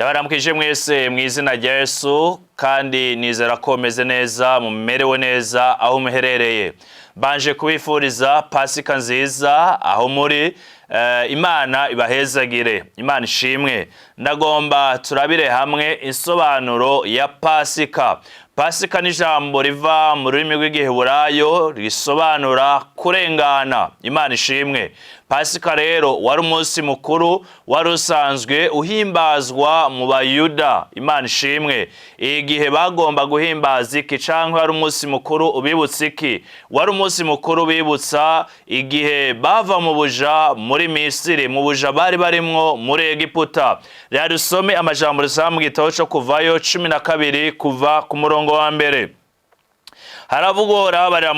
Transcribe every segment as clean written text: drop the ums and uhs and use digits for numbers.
Ndabaramukije mwese mwizina rya Yesu kandi nizera ko meze neza mumerewe neza aho muherereye. Banje kubifuriza Pasika nziza aho muri Imana ibahezagire, Imana ishimwe. Ndagomba turabire hamwe insobanuro ya Pasika. Pasika ni ijambo riva mu rurimi rw'Igiheburayo risobanura kurengana, Imana ishimwe. Pasika rero wari umunsi mukuru wari usanzwe uhimbazwa mu Bayuda, Imana ishimwe. Igihe bagomba guhimbaza iki canke wari umunsi mukuru ubibutsa iki? Wari umunsi mukuru bibutsa igihe bava mu buja muri Misiri, mu buja bari barimwo muri Egiputa. Rero dusome amajambo risaba mu gitabo cyo Kuvayo 12 kuva ku murongo wa mbere. Haravugora abarira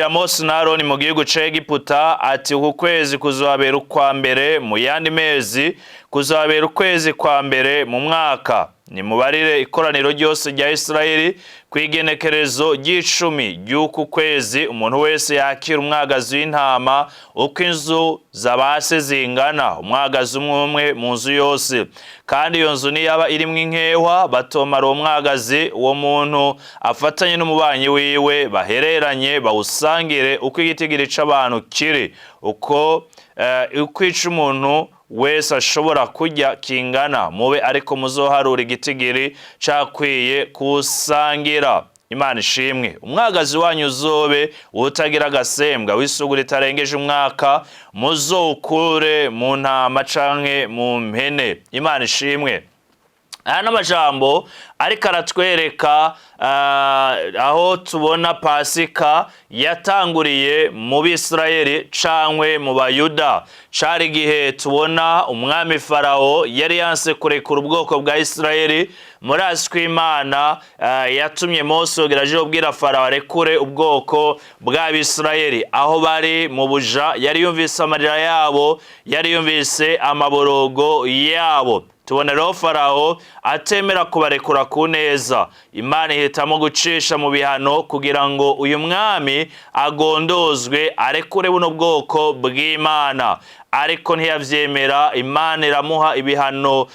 Mose na Aroni mu gihugu ca Egiputa ati uku kwezi kuzabera ukwa mbere mu yandi mezi, kuzabera ukwezi kwa mbere mu mwaka. Nimubarire ikoraniro ryose rya Isirayeli kwigenekerezo ry'icumi ry'uku kwezi umuntu wese yakira umwagazi w'intama uko inzu zabase zingana, umwagazi umwe mu nzu yose. Kandi iyo nzu niyaba irimwo inkehwa batomara uwo mwagazi uwo muntu afatanye n'umubanyi wiwe bahereranye bawusangire uko igitigiri c'abantu kiri, uko ica umuntu wese ashobora kurya kingana, mube ariko muzoharura igitigiri cakwiye kusangira. Imana ishimwe. Umwagazi wanyu uzobe utagira agasembwa w'isugu ritarengeje umwaka, muzowukure mu ntama canke mu mpene. Imana ishimwe. Aya n'amajambo ariko aratwereka aho tubona Pasika yatanguriye mu Bisirayeli cankwe mu Bayuda. Cari igihe tubona umwami Farao yari yanse kurekura ubwoko bwa Isirayeli. Murazi ko Imana yatumye Mose yogeraje kubwira Farao arekure ubwoko bw'Abisirayeli aho bari mu buja. Yari yumvise amarira yabo, yari yumvise amaborogo yabo. Tubona rero Farao atemera kubarekura ku neza. Imana ihitamo gucisha mu bihano kugira ngo uyu mwami agondozwe arekure buno bwoko bw'Imana. Ariko ntiyavyemera. Imana iramuha ibihano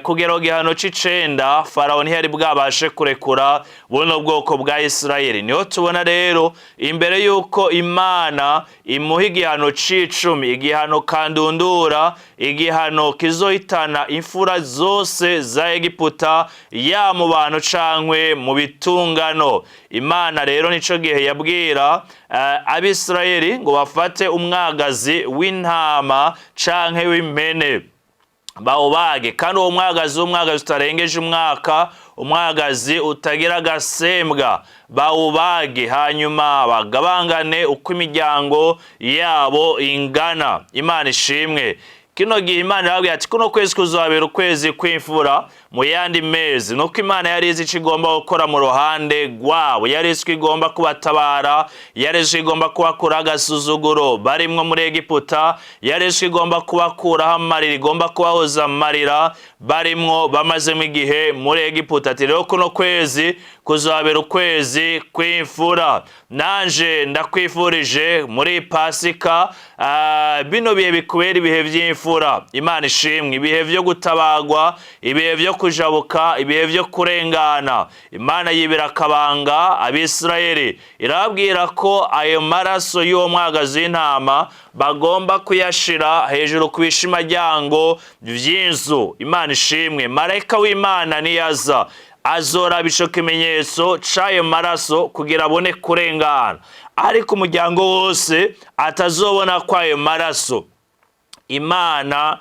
kugera igihano c'9 Farao ntiyari bwabashe kurekura buno bwoko bwa Isirayeli. Niho tubona rero imbere yuko Imana imuha igihano c'10, igihano kandundura, igihano kizohitana imfura zose za Egiputa ya mu bantu cankwe mu bitungano. Imana rero nico gihe yabwira Abisirayeli ngo bafate umwagazi w'intama canke w'impene bawubage, kandi uwo mwagazi utarengeje umwaka, umwagazi utagira agasembwa bawubage, hanyuma bagabangane uko imiryango yabo ingana. Imana ishimwe. Kino gihe Imana yabwiye ati kuno kwezi kuzabera ukwezi kw'imfura mu yandi mezi. Nuko Imana yari izi ico igomba gukora mu ruhande rwabo. Yari izi igomba kubatabara, yari izi igomba kubakura agasuzuguro barimwo muri Egiputa, yari izi igomba kubakuraho amarira, igomba kubahoza amarira barimwo bamazemo igihe muri Egiputa. Ati rero kuno kwezi kuzabera ukwezi kw'imfura. Nanje ndakwifurije muri Pasika bino bihe bikubera ibihe vy'imfura. Imana ishimwe. Ibihe vyo gutabagwa, ibihe vyo kujabuka, ibihe vyo kurengana. Imana yibira akabanga Abisirayeli, irababwira ko ayo maraso y'uwo mwagazi w'intama bagomba kuyashira hejuru ku bishimajyango vy'inzu. Imana ishimwe. Marayika w'Imana niyaza azoraba ico kimenyetso c'ayo maraso kugira abone kurengana, ariko umuryango wose atazobona ko ayo maraso. Imana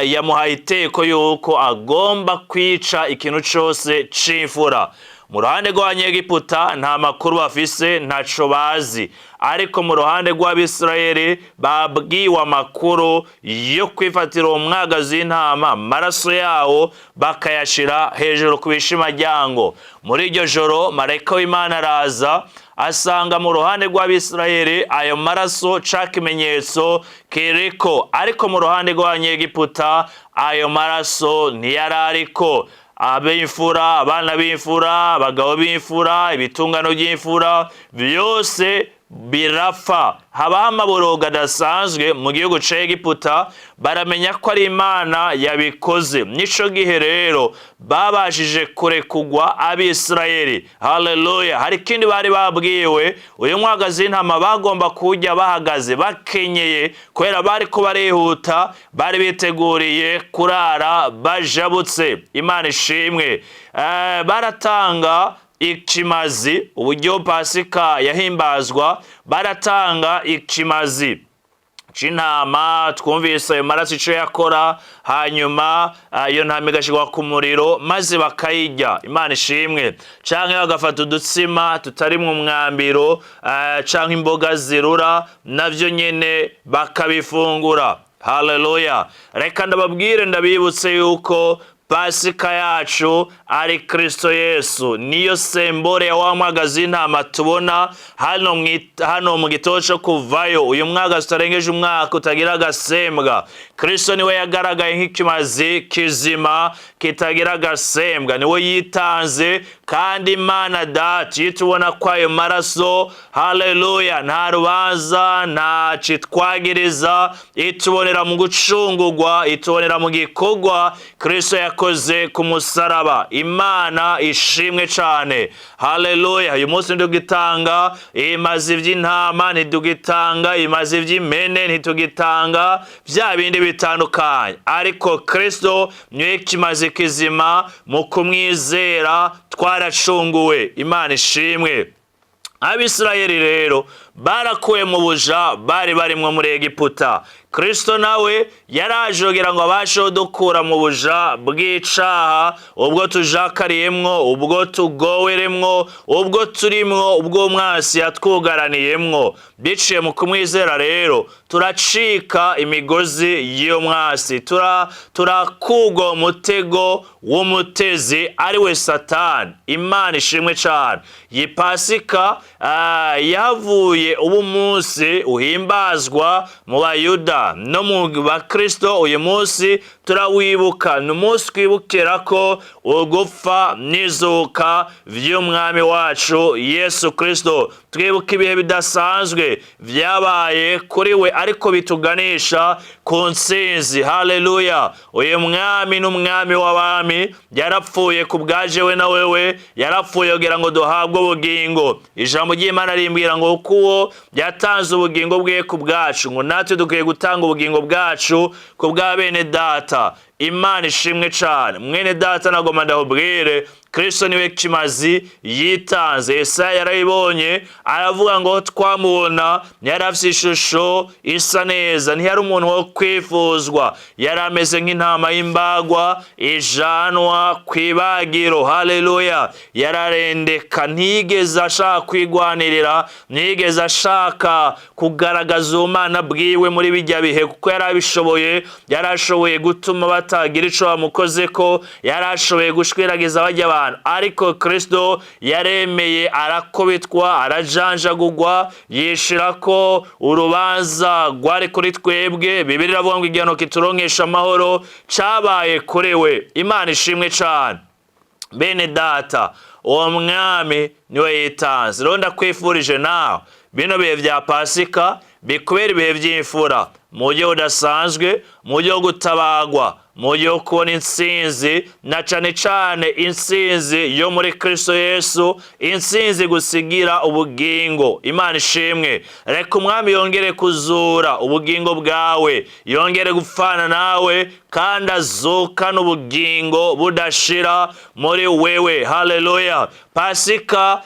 yamuhaye iteko yuko agomba kwica ikintu cose c'imfura. Mu ruhande rw'Abanyegiputa nta makuru bafise, ntaco bazi, ariko mu ruhande rw'Abisirayeli babwiwe amakuru yo kwifatira uwo mwagazi w'intama, amaraso yawo bakayashira hejuru ku bishimajyango. Muri iryo joro marayika w'Imana araza asanga mu ruhande rw'Abisirayeli ayo maraso ca kimenyetso kiriko, ariko mu ruhande rw'Abanyegiputa ayo maraso ntiyarariko. Ab'imfura, abana b'imfura, abagabo b'imfura, ibitungano by'imfura byose birapfa. Habaho amaboroga adasanzwe mu gihugu c'Egiputa, baramenya ko ari Imana yabikoze. Nico gihe rero babashije kurekugwa Abisirayeli. Haleluya. Hari ikindi bari babwiwe, uyu mwagazi w'intama bagomba kujya bahagaze bakenyeye, kubera bari ko barihuta, bari biteguriye kurara bajabutse. Imana ishimwe. Baratanga ikimazi, uburyo Pasika yahimbazwa, baratanga ikimazi c'intama. Twumvise ayo maraso ico yakora, hanyuma iyo ntama igashirwa ku muriro maze bakayirya. Imana ishimwe. Canke bagafata udutsima tutarimwo umwambiro canke imboga zirura, navyo nyene bakabifungura. Haleluya. Reka ndababwire, ndabibutse yuko Pasika yacu ari Kristo Yesu, niyo sembore ya wa mwagazi w'intama tubona hano mu gitabo cyo Kuvayo. Uyu mwagazi utarengeje umwaka, utagira agasembwa. Kristo niwe yagaragaye nk'ikimazi kizima kitagira agasembwa, niwe yitanze. Kandi Imana Data yitubona ko ayo maraso, haleluya, nta rubanza, nta citwagiriza, itubonera mu gucungurwa, itubonera mu gikorwa Kristo yakoze ku musaraba. Imana ishimwe cyane. Haleluya. Uyu munsi ntitugitanga imazi vy'intama, ntitugitanga imazi vy'impene, ntitugitanga vya bindi bitandukanye, ariko Kristo niwe kimazi kizima. Mu kumwizera twaracunguwe. Imana ishimwe. Abisirayeli rero barakuwe mu buja bari barimwo muri Egiputa. Kristo nawe yaraje kugira ngo abashe dukura mu buja bw'icaha, ubwo tujakariyemwo, ubwo tugoweremwo, ubwo turimwo, ubwo umwasi yatwugaraniyemwo. Biciye mu kumwizera rero turacika imigozi y'iyo mwasi, turakugwa umutego w'umutezi ari we Satani. Imana ishimwe cyane. Iyi Pasika yavuye ubu munsi uhimbazwa mu Bayuda no mu Bakristo. Uyu munsi turawibuka, ni umunsi twibukira ko ugupfa n'izuka vy'umwami wacu Yesu Kristo. Twibuka ibihe bidasanzwe vyabaye kuri we, ariko bituganisha ku ntsinzi. Haleluya. Uyu mwami n'umwami w'abami yarapfuye ku bwajewe na wewe, yarapfuye kugira ngo duhabwe ubugingo. Ijambo ry'Imana rimbwira ngo kuko yatanze ubugingo bwe ku bwacu, ngo natwe dukwiye gutanga ubugingo bwacu ku bwa bene data. Imana ishimwe cyane. Mwene data nagomba ndahubwire, Kristo niwe kimazi yitanze. Yesaya yarayibonye, aravuga ngo twamubona yari afite ishusho isa neza, ntiyari umuntu wo kwifuzwa, yari ameze nk'intama y'imbagwa ijanwa kw'ibagiro. Haleluya. Yararendeka, ntiyigeze ashaka kwigwanirira, ntiyigeze ashaka kugaragaza ubumana bwiwe muri bijya bihe, kuko yari abishoboye. Yarashoboye gutuma batagira ico bamukozeko, yarashoboye gushwiragiza abajya abantu. Ariko Kristo yaremeye, arakubitwa, arajanjagurwa, yishirako urubanza rwari kuri twebwe. Bibiliya iravuga ngo igihano kituronkesha amahoro cabaye kuri we. Imana ishimwe cyane. Bene data, uwo mwami niwe yitanze. Rero ndakwifurije nawe bino bihe vya Pasika bikubera ibihe vy'imfura, mu buryo budasanzwe, mu buryo gutabagwa, mu buryo kubona intsinzi, na cane cane intsinzi yo muri Kristo Yesu, intsinzi gusigira ubugingo. Imana ishimwe. Reka umwami yongere kuzura ubugingo bwawe, yongere gupfana nawe, kandi azukana ubugingo budashira muri wewe. Haleluya. Pasika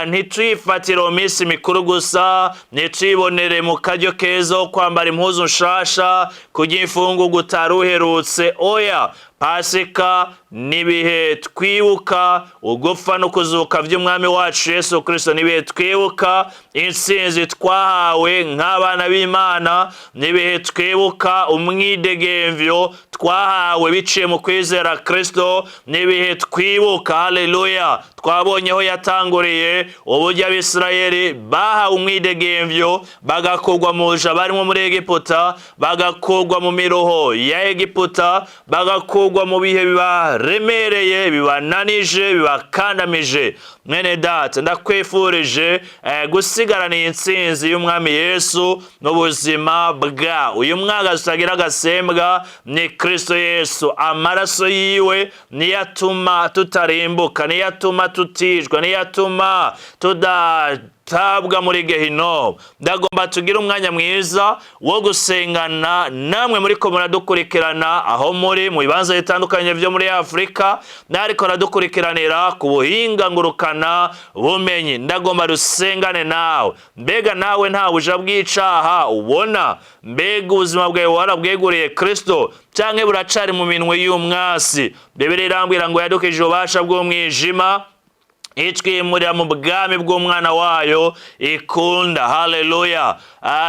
ntituyifatire mu minsi mikuru gusa, ntituyibonere mu karyo keza ko kwambara impuzu nshasha, kurya imfungurwa utari uherutse. Oya, Pasika nibihe twibuka ugupfa no kuzuka vy'umwami wacu Yesu Kristo, nibihe twibuka intsinzi twahawe nk'abana b'Imana, nibihe twibuka umwidegemvyo twahawe biciye mu kwizera Kristo, nibihe twibuka, haleluya, twabonyeho yatanguriye uburyo Abisirayeli bahawe umwidegemvyo, bagakugwa mu buja barimo muri Egiputa, bagakugwa mu miroho ya Egiputa, bagakugwa kugwa mu bihe bibaremereye, bibananije, bibakandamije. Mwene data ndakwifurije gusigarana intsinzi y'umwami Yesu mu buzima bwa uyu mwaka tutagira agasembwa ni Kristo Yesu. Amaraso yiwe niyatuma tutarimbuka, niyatuma tutijwa, niyatuma tabwa muri Gehinomu. Ndagomba tugira umwanya mwiza wo gusengana namwe muri ko muradukurikirana aho muri mu bibanza bitandukanye byo muri Afrika, nariko radukurikiranira ku buhinga ngurukana bumenyi. Ndagomba dusengane nawe. Mbega nawe nta buja bw'icaha ubona? Mbega ubuzima bwawe warabweguriye Kristo canke buracari mu minwe y'umwasi? Bibiri irambwira ngo yadukije ububasha bw'umwijima itwimurira mu bwami bw'umwana wayo ikunda. Haleluya.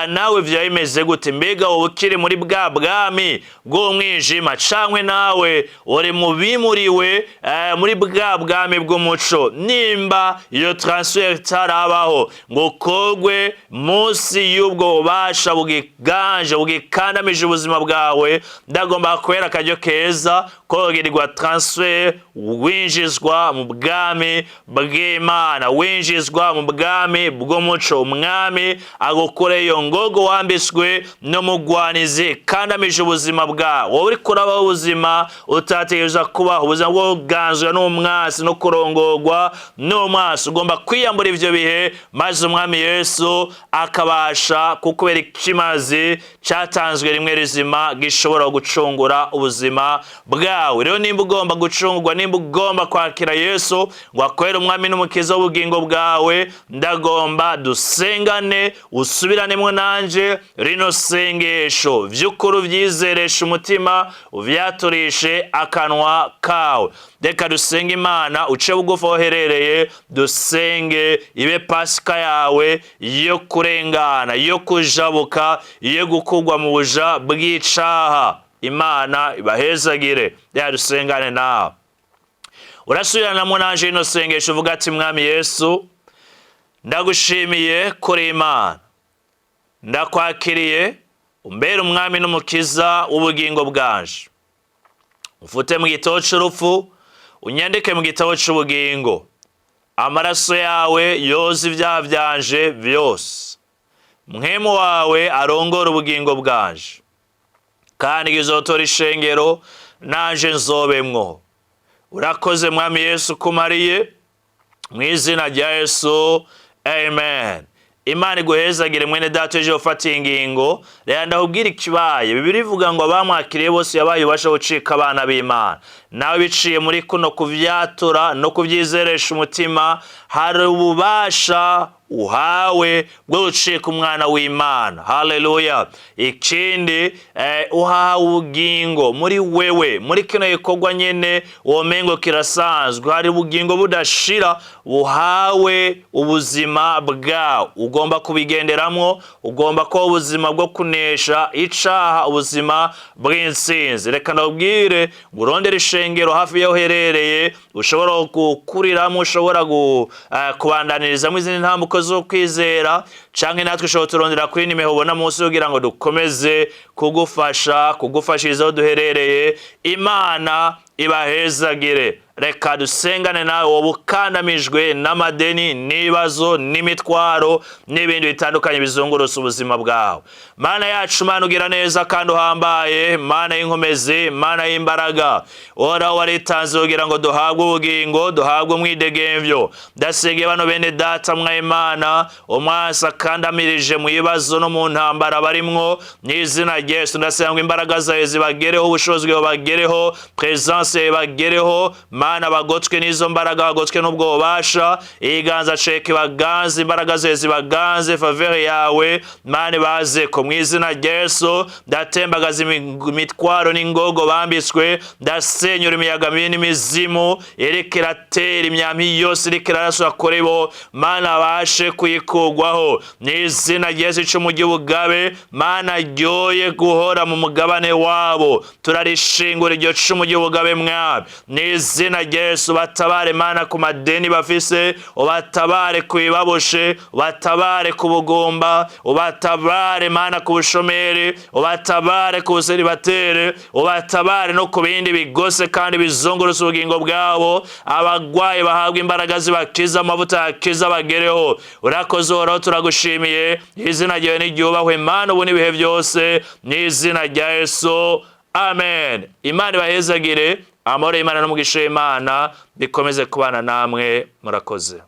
Nawe vyayimeze gute? Mbega wowe ukiri muri bwa bwami bw'umwijima cankwe nawe uri mu bimuriwe muri bwa bwami bw'umuco? Nimba iyo transfer tarabaho ngo kogwe munsi y'ubwo bubasha bugiganje bugikandamije ubuzima bwawe, ndagomba kwera akaryo keza kogirirwa transfer, winjizwa mu bwami bw'Imana, winjizwa mu bwami bw'umuco. Umwami agukore iyo ngogo wambiswe n'umugwanizi kandamije ubuzima bwawe. Wowe uri kurabaho ubuzima utategereza kubaho, ubuzima bwo kuganzwa n'umwasi no kurongorwa n'umwasi. Ugomba kwiyambura ivyo bihe maze umwami Yesu akabasha kukubera ikimazi cyatanzwe rimwe rizima gishobora gucungura ubuzima bwawe. Rero nimba ugomba gucungurwa, nimba ugomba kwakira Yesu ngo akwere umwami n'umukiza w'ubugingo bwawe, ndagomba dusengane usubiranemo nanje rino sengesho vy'ukuri uvyizereshe umutima, uvyaturishe akanwa kawe. Reka dusenge Imana uce bugufi aho uherereye, dusenge ibe Pasika yawe yo kurengana, yo kujabuka, yo gukugwa mu buja bw'icaha. Imana ibahezagire. Dusengane nawe. Urasubiranamo nanje rino sengesho uvuga ati: Mwami Yesu, ndagushimiye kuri Imana, ndakwakiriye umbere umwami n'umukiza w'ubugingo bwanje. Ufute mu gitabo c'urupfu, unyandike mu gitabo c'ubugingo. Amaraso yawe yoza ivyaha vyanje vyose. Mwemu wawe arongora ubugingo bwanje, kandi gizotora ishengero nanje nzobemwo. Urakoze Mwami Yesu kumariye, mu izina rya Yesu, amen. Imana iguhezagire mwene data ejo ufatiye ingingo. Rero ndahubwira ikibaye. Bibiri ivuga ngo abamwakiriye bose yabaye ubasha gucika abana b'Imana. Nawe biciye muri kuno kuvyatura no kuvyizeresha umutima, hari ububasha uhawe bwo gucika umwana w'Imana. Haleluya. Ikindi uhawe ubugingo muri wewe, muri kino gikorwa nyene womengo kirasanzwe. Hari ubugingo budashira buhawe ubuzima bwawe. Ugomba kubigenderamwo, ugomba ko ubuzima bwo kunesha icaha, ubuzima bw'intsinzi. Reka ndabwire urondera ishengero hafi yaho uherereye, ushobora gukuriramwo, ushobora kubandaniriza izindi ntambuko zo kwizera, canke natwe ushobora turondera kuri nimero ubona munsi kugira ngo dukomeze kugufashiriza aho duherereye. Imana ibahezagire. Reka dusengane nawe wowe ukandamijwe n'amadeni, n'ibibazo, n'imitwaro n'ibindi bitandukanye bizungurutse ubuzima bwawe. Mana yacu, Mana ugira neza kandi uhambaye, Mana y'inkomezi, Mana y'imbaraga, uhoraho waritanze kugira ngo duhabwe ubugingo, duhabwe umwidegemvyo. Ndasengeye bano bene data mwa Imana, umwasi akandamirije mu bibazo no mu ntambara barimwo, n'izina rya Yesu ndasenga ngo imbaraga zawe zibagereho, ubushobozi bwawe bagereho, presence yawe bagereho. Mana bagotwe n'izo mbaraga, bagotwe n'ubwo bubasha, iganza ceke baganze, imbaraga zawe zibaganze, faveur yawe Mana baze ko mu izina rya Yesu. Ndatembagaza imitwaro n'ingogo bambitswe, ndasenyura imiyaga mibi n'imizimu iriko iratera imyampi yose iriko iraraswa kuri bo, Mana bashe kuyikugwaho n'izina rya Yesu. Ico mu gihugabe Mana ryoye guhora mu mugabane wabo, turarishingura iryo cumu ry'ubugabe mwami n'izina izina rya Yesu. Ubatabare Mana ku madeni bafise, ubatabare ku bibaboshe, ubatabare ku bugumba, ubatabare Mana ku bushomeri, ubatabare ku buseribatere, ubatabare no ku bindi bigose kandi bizungurutse ubugingo bwabo. Abagwaye bahabwa imbaraga zibakiza, amavuta yakiza bagereho. Urakoze Uhoraho, turagushimiye. Izina ryawe niryubahwe Mana ubu n'ibihe byose, n'izina rya Yesu, amen. Imana ibahezagire, amahoro y'Imana n'umugisha w'Imana bikomeze kubana namwe. Murakoze.